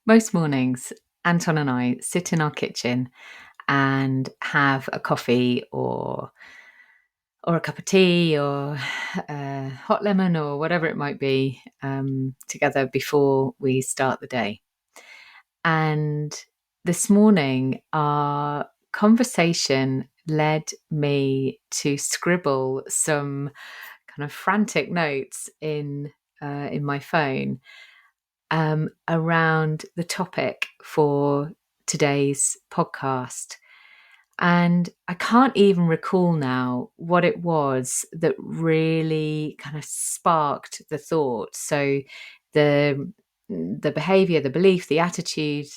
Most mornings, Anton and I sit in our kitchen and have a coffee or a cup of tea or a hot lemon or whatever it might be together before we start the day. And this morning, our conversation led me to scribble some kind of frantic notes in my phone around the topic for today's podcast. And I can't even recall now what it was that really kind of sparked the thought. So the behaviour, the belief, the attitude,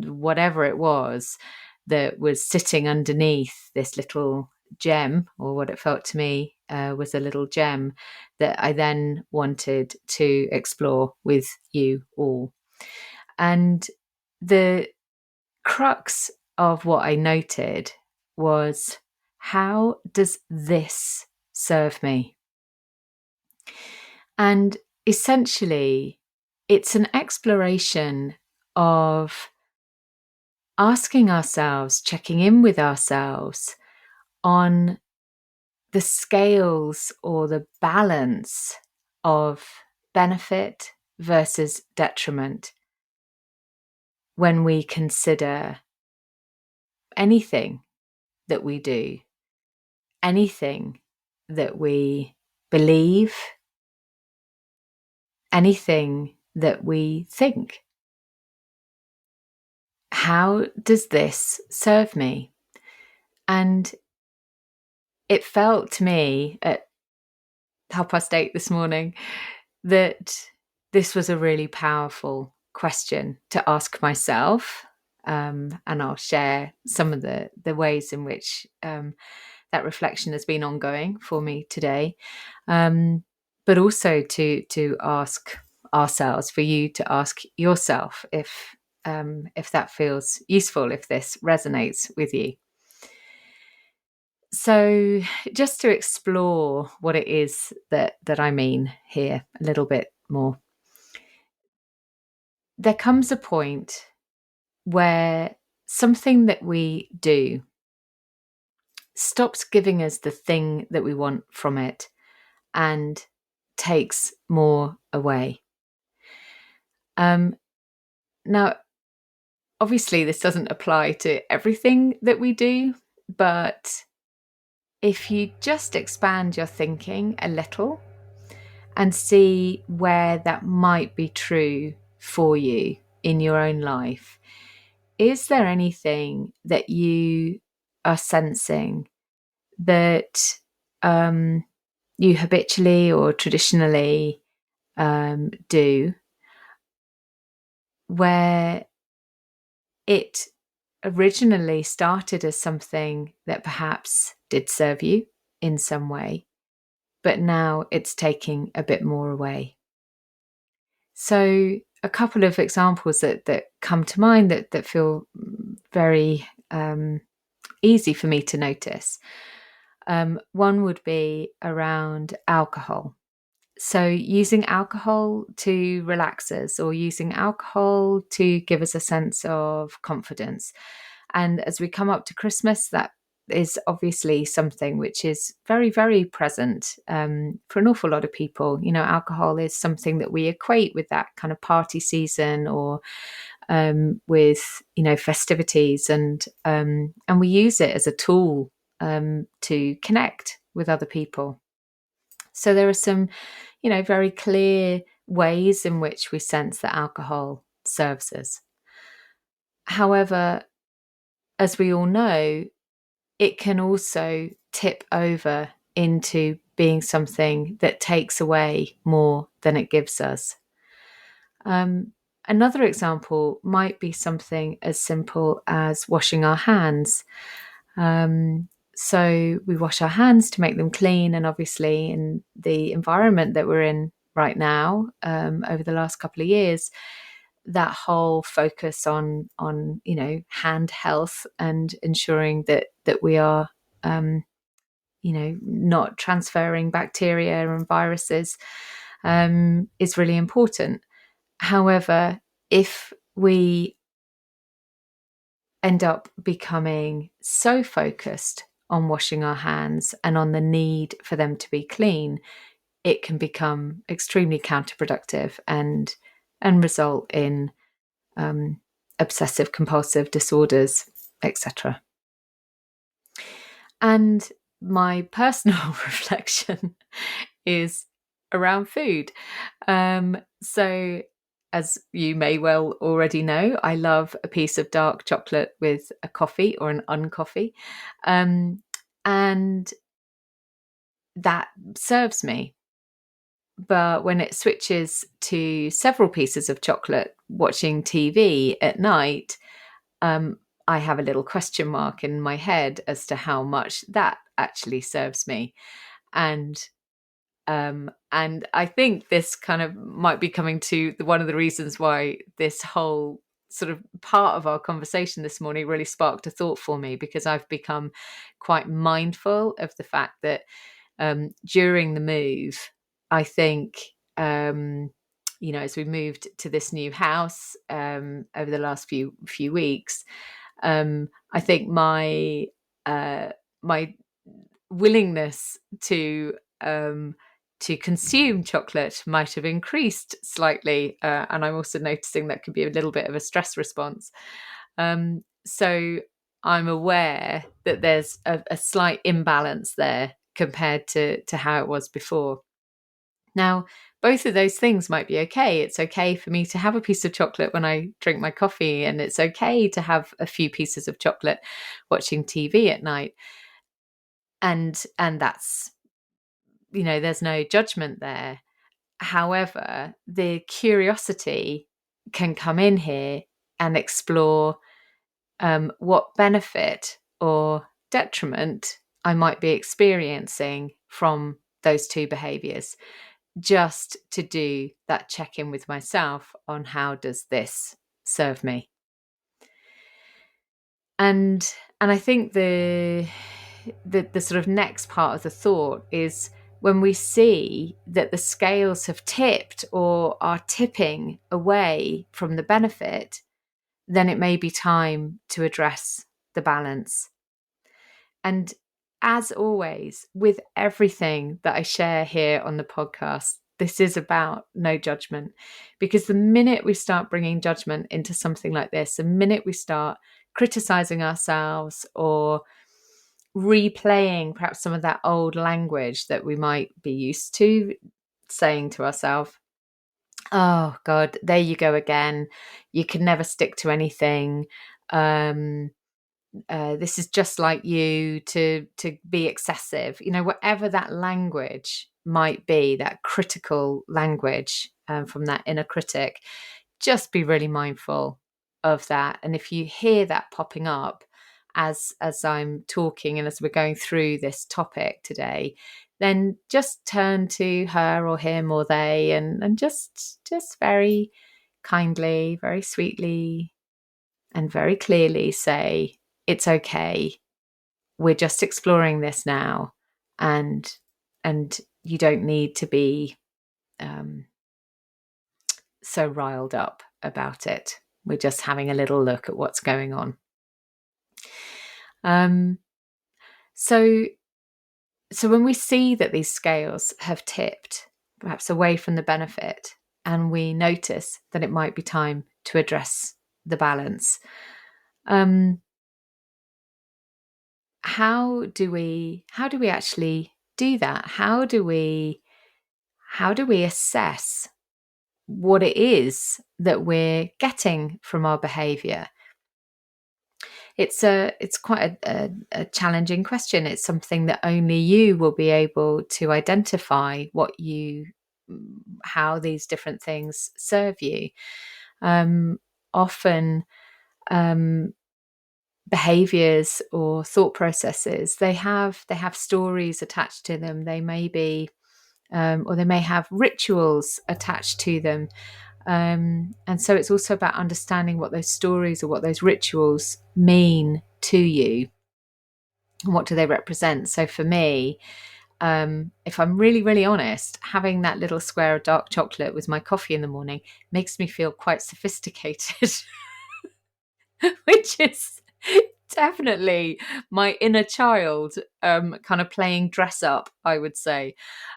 whatever it was that was sitting underneath this little gem, or what it felt to me was a little gem that I then wanted to explore with you all. And the crux of what I noted was, how does this serve me? And essentially, it's an exploration of asking ourselves, checking in with ourselves on the scales or the balance of benefit versus detriment when we consider anything that we do, anything that we believe, anything that we think. How does this serve me? And it felt to me at 8:30 this morning that this was a really powerful question to ask myself. And I'll share some of the ways in which that reflection has been ongoing for me today. But also to ask ourselves, for you to ask yourself if that feels useful, if this resonates with you. So just to explore what it is that I mean here a little bit more. There comes a point where something that we do stops giving us the thing that we want from it and takes more away. Now, obviously, this doesn't apply to everything that we do, but if you just expand your thinking a little and see where that might be true for you in your own life, is there anything that you are sensing that you habitually or traditionally do, where it originally started as something that perhaps did serve you in some way, but now it's taking a bit more away? So a couple of examples that come to mind that feel very easy for me to notice. One would be around alcohol. So using alcohol to relax us, or using alcohol to give us a sense of confidence. And as we come up to Christmas, that is obviously something which is very, very present for an awful lot of people. You know, alcohol is something that we equate with that kind of party season, or with, you know, festivities, and we use it as a tool to connect with other people. So there are some, you know, very clear ways in which we sense that alcohol serves us. However, as we all know, it can also tip over into being something that takes away more than it gives us. Another example might be something as simple as washing our hands. So we wash our hands to make them clean, and obviously in the environment that we're in right now, over the last couple of years, that whole focus on you know, hand health and ensuring that we are you know, not transferring bacteria and viruses is really important. However, if we end up becoming so focused on washing our hands and on the need for them to be clean, it can become extremely counterproductive and result in obsessive compulsive disorders, etc. And my personal reflection is around food. So, as you may well already know, I love a piece of dark chocolate with a coffee or an uncoffee. And that serves me. But when it switches to several pieces of chocolate watching TV at night, I have a little question mark in my head as to how much that actually serves me. And I think this kind of might be coming to one of the reasons why this whole sort of part of our conversation this morning really sparked a thought for me, because I've become quite mindful of the fact that during the move, I think, as we moved to this new house over the last few weeks, I think my willingness to consume chocolate might have increased slightly, and I'm also noticing that could be a little bit of a stress response. So I'm aware that there's a slight imbalance there compared to how it was before. Now, both of those things might be okay. It's okay for me to have a piece of chocolate when I drink my coffee, and it's okay to have a few pieces of chocolate watching TV at night. And that's, there's no judgment there. However, the curiosity can come in here and explore what benefit or detriment I might be experiencing from those two behaviours, just to do that check-in with myself on how does this serve me. And I think the sort of next part of the thought is, when we see that the scales have tipped or are tipping away from the benefit, then it may be time to address the balance. And as always, with everything that I share here on the podcast, this is about no judgment. Because the minute we start bringing judgment into something like this, the minute we start criticizing ourselves or replaying perhaps some of that old language that we might be used to saying to ourselves, oh God, there you go again, you can never stick to anything, this is just like you to be excessive, whatever that language might be, that critical language from that inner critic, just be really mindful of that. And if you hear that popping up as I'm talking and as we're going through this topic today, then just turn to her or him or they and just very kindly, very sweetly, and very clearly say, it's okay. We're just exploring this now, and you don't need to be so riled up about it. We're just having a little look at what's going on. So when we see that these scales have tipped, perhaps away from the benefit, and we notice that it might be time to address the balance, how do we actually do that? How do we assess what it is that we're getting from our behavior? It's quite a challenging question. It's something that only you will be able to identify how these different things serve you. Often behaviors or thought processes, they have stories attached to them. They may be or they may have rituals attached to them. And so it's also about understanding what those stories or what those rituals mean to you and what do they represent. So for me, if I'm really, really honest, having that little square of dark chocolate with my coffee in the morning makes me feel quite sophisticated, which is definitely my inner child kind of playing dress up, I would say.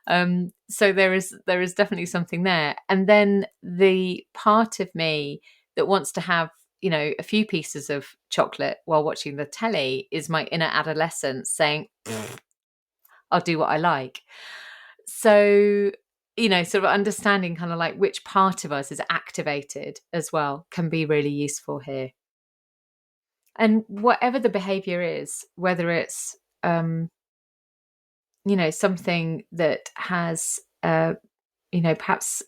So there is definitely something there. And then the part of me that wants to have, a few pieces of chocolate while watching the telly is my inner adolescent saying, I'll do what I like. So, sort of understanding kind of like which part of us is activated as well can be really useful here. And whatever the behavior is, whether it's, something that has, perhaps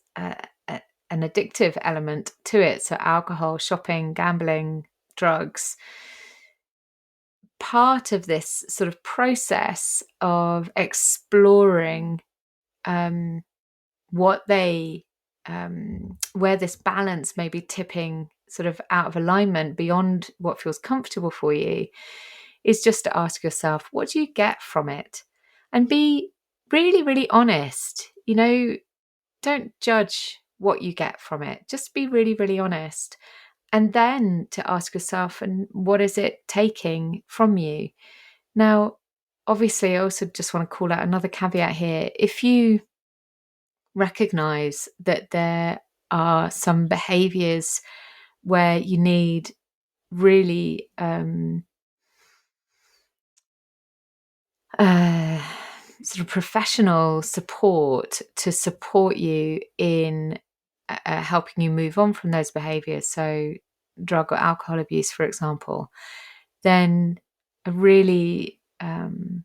an addictive element to it. So alcohol, shopping, gambling, drugs. Part of this sort of process of exploring what they where this balance may be tipping sort of out of alignment beyond what feels comfortable for you is just to ask yourself, what do you get from it? And be really, really honest. Don't judge what you get from it. Just be really, really honest. And then to ask yourself, and what is it taking from you? Now, obviously, I also just want to call out another caveat here. If you recognize that there are some behaviors where you need really sort of professional support to support you in helping you move on from those behaviors, so drug or alcohol abuse, for example, then a really the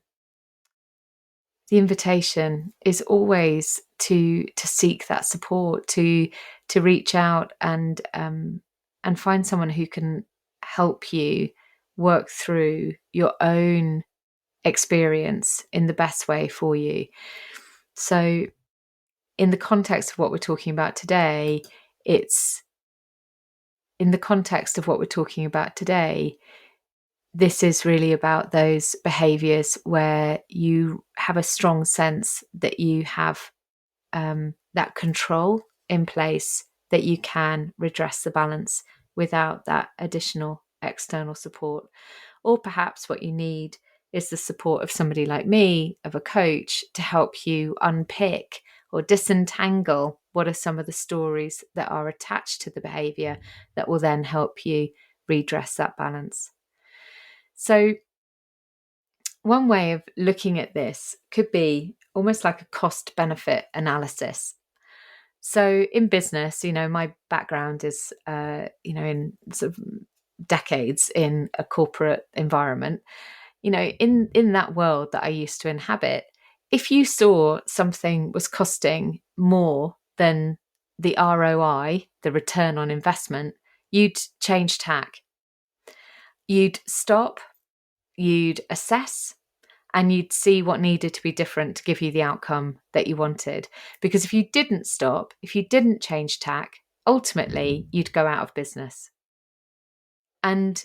invitation is always to seek that support, to reach out and find someone who can help you work through your own experience in the best way for you. So in the context of what we're talking about today, this is really about those behaviours where you have a strong sense that you have that control in place, that you can redress the balance without that additional external support. Or perhaps what you need is the support of somebody like me, of a coach, to help you unpick or disentangle what are some of the stories that are attached to the behaviour that will then help you redress that balance. So one way of looking at this could be almost like a cost-benefit analysis. So in business, my background is, in sort of decades in a corporate environment. In that world that I used to inhabit, if you saw something was costing more than the ROI, the return on investment, you'd change tack. You'd stop, you'd assess, and you'd see what needed to be different to give you the outcome that you wanted. Because if you didn't stop, if you didn't change tack, ultimately you'd go out of business. And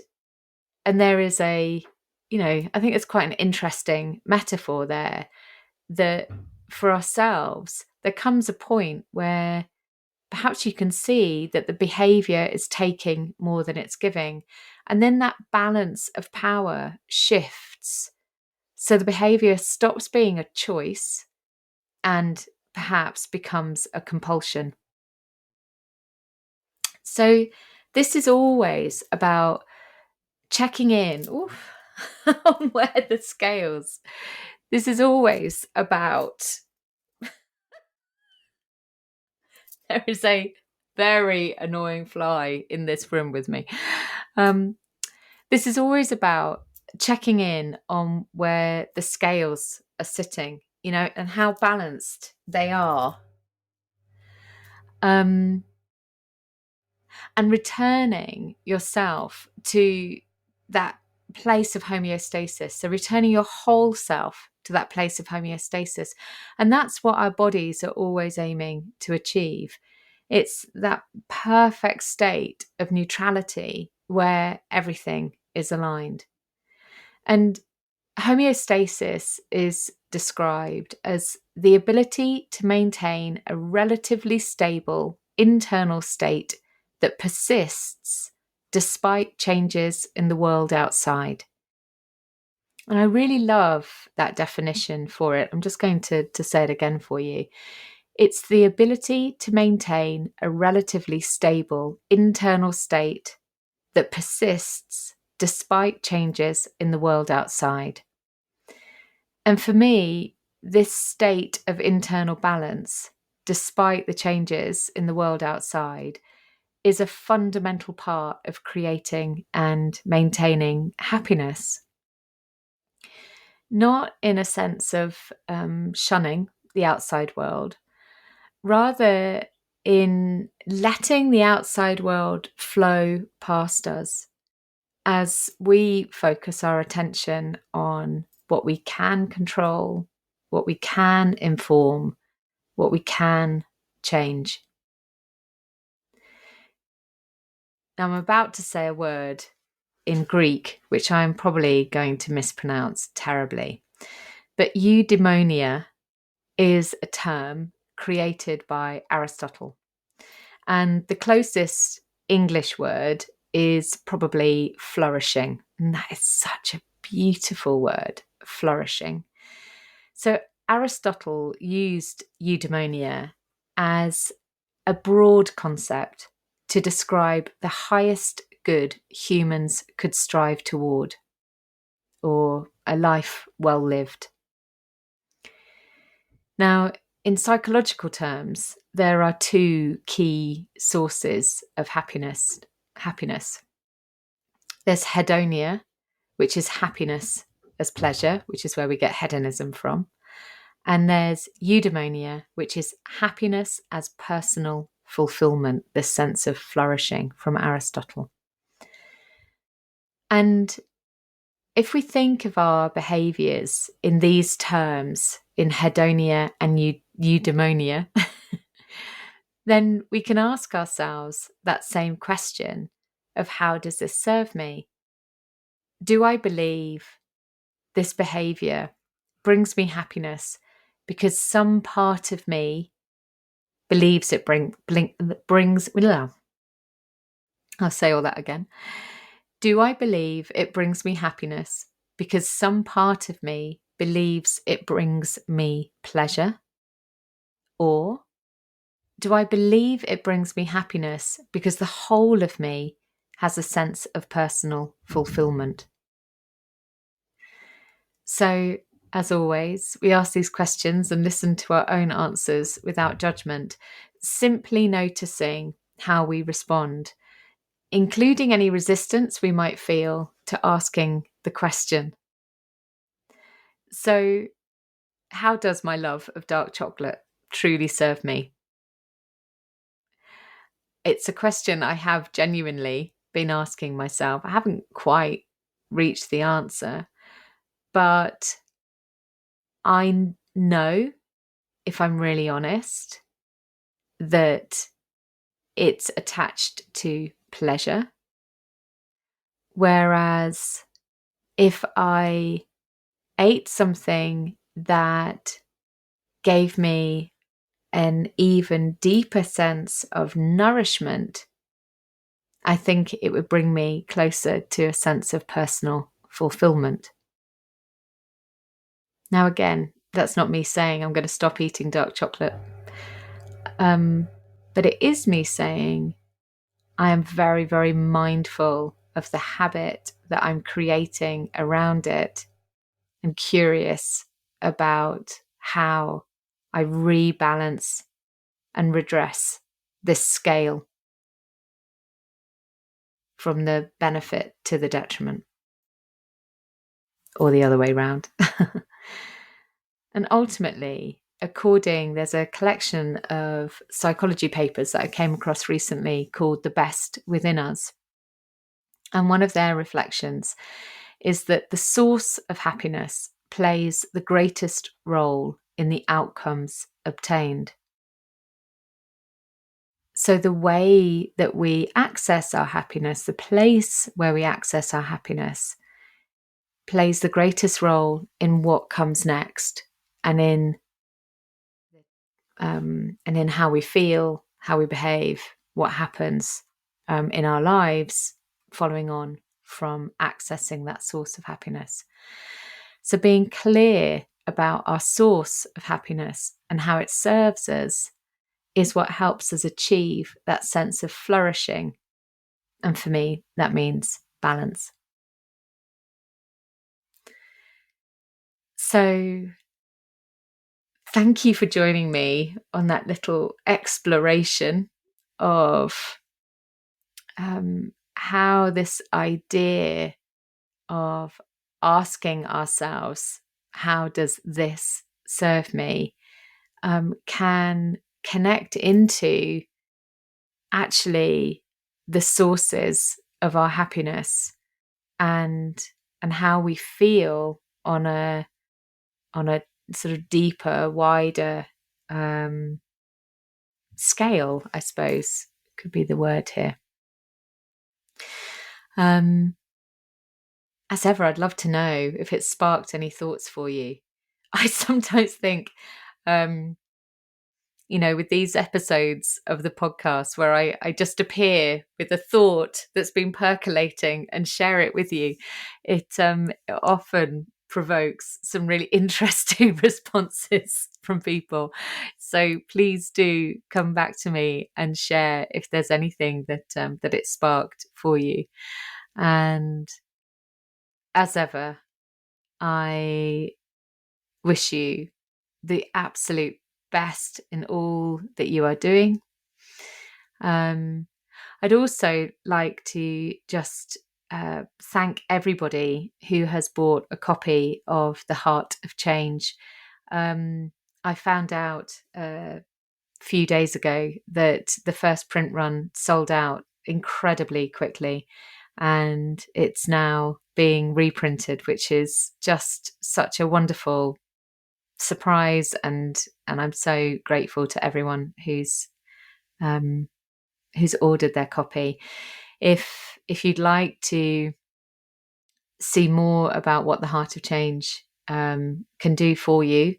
there is I think it's quite an interesting metaphor there, that for ourselves, there comes a point where perhaps you can see that the behavior is taking more than it's giving. And then that balance of power shifts. So the behavior stops being a choice and perhaps becomes a compulsion. So this is always about checking in on where the scales. This is always about there is a very annoying fly in this room with me. This is always about checking in on where the scales are sitting, and how balanced they are. And returning yourself to that place of homeostasis. So returning your whole self to that place of homeostasis. And that's what our bodies are always aiming to achieve. It's that perfect state of neutrality where everything is aligned. And homeostasis is described as the ability to maintain a relatively stable internal state that persists despite changes in the world outside. And I really love that definition for it. I'm just going to say it again for you. It's the ability to maintain a relatively stable internal state that persists despite changes in the world outside. And for me, this state of internal balance, despite the changes in the world outside, is a fundamental part of creating and maintaining happiness. Not in a sense of shunning the outside world, rather in letting the outside world flow past us as we focus our attention on what we can control, what we can inform, what we can change. Now, I'm about to say a word in Greek, which I'm probably going to mispronounce terribly. But eudaimonia is a term created by Aristotle. And the closest English word is probably flourishing. And that is such a beautiful word, flourishing. So Aristotle used eudaimonia as a broad concept to describe the highest good humans could strive toward, or a life well lived. Now, in psychological terms, there are two key sources of happiness. There's hedonia, which is happiness as pleasure, which is where we get hedonism from. And there's eudaimonia, which is happiness as personal fulfillment, this sense of flourishing from Aristotle. And if we think of our behaviours in these terms, in hedonia and eudaimonia, then we can ask ourselves that same question of how does this serve me? Do I believe this behaviour brings me happiness because some part of me believes it brings. I'll say all that again. Do I believe it brings me happiness because some part of me believes it brings me pleasure? Or do I believe it brings me happiness because the whole of me has a sense of personal fulfillment? So, as always, we ask these questions and listen to our own answers without judgment, simply noticing how we respond, including any resistance we might feel to asking the question. So, how does my love of dark chocolate truly serve me? It's a question I have genuinely been asking myself. I haven't quite reached the answer, but I know, if I'm really honest, that it's attached to pleasure. Whereas if I ate something that gave me an even deeper sense of nourishment, I think it would bring me closer to a sense of personal fulfillment. Now, again, that's not me saying I'm going to stop eating dark chocolate. But it is me saying I am very, very mindful of the habit that I'm creating around it and curious about how I rebalance and redress this scale from the benefit to the detriment, or the other way around. And ultimately, there's a collection of psychology papers that I came across recently called The Best Within Us. And one of their reflections is that the source of happiness plays the greatest role in the outcomes obtained. So the way that we access our happiness, the place where we access our happiness, plays the greatest role in what comes next and in how we feel, how we behave, what happens in our lives following on from accessing that source of happiness. So being clear about our source of happiness and how it serves us is what helps us achieve that sense of flourishing. And for me, that means balance. So thank you for joining me on that little exploration of how this idea of asking ourselves, how does this serve me, can connect into actually the sources of our happiness and how we feel on a sort of deeper, wider scale, I suppose could be the word here. As ever, I'd love to know if it sparked any thoughts for you. I sometimes think, with these episodes of the podcast where I just appear with a thought that's been percolating and share it with you, it often provokes some really interesting responses from people. So please do come back to me and share if there's anything that it sparked for you. And as ever, I wish you the absolute best in all that you are doing. I'd also like to just thank everybody who has bought a copy of The Heart of Change. I found out a few days ago that the first print run sold out incredibly quickly, and it's now being reprinted, which is just such a wonderful surprise, and I'm so grateful to everyone who's ordered their copy. If you'd like to see more about what the Heart of Change can do for you,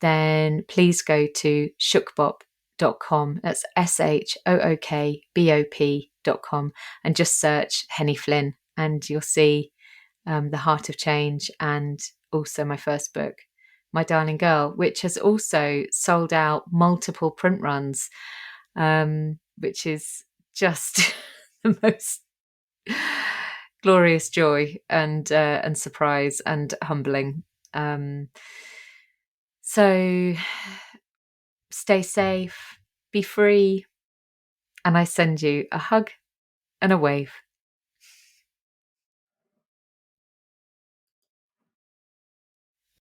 then please go to shookbop.com. That's SHOOKBOP.com, and just search Henny Flynn, and you'll see The Heart of Change, and also my first book, My Darling Girl, which has also sold out multiple print runs, which is just the most glorious joy and surprise and humbling. So stay safe, be free, and I send you a hug and a wave.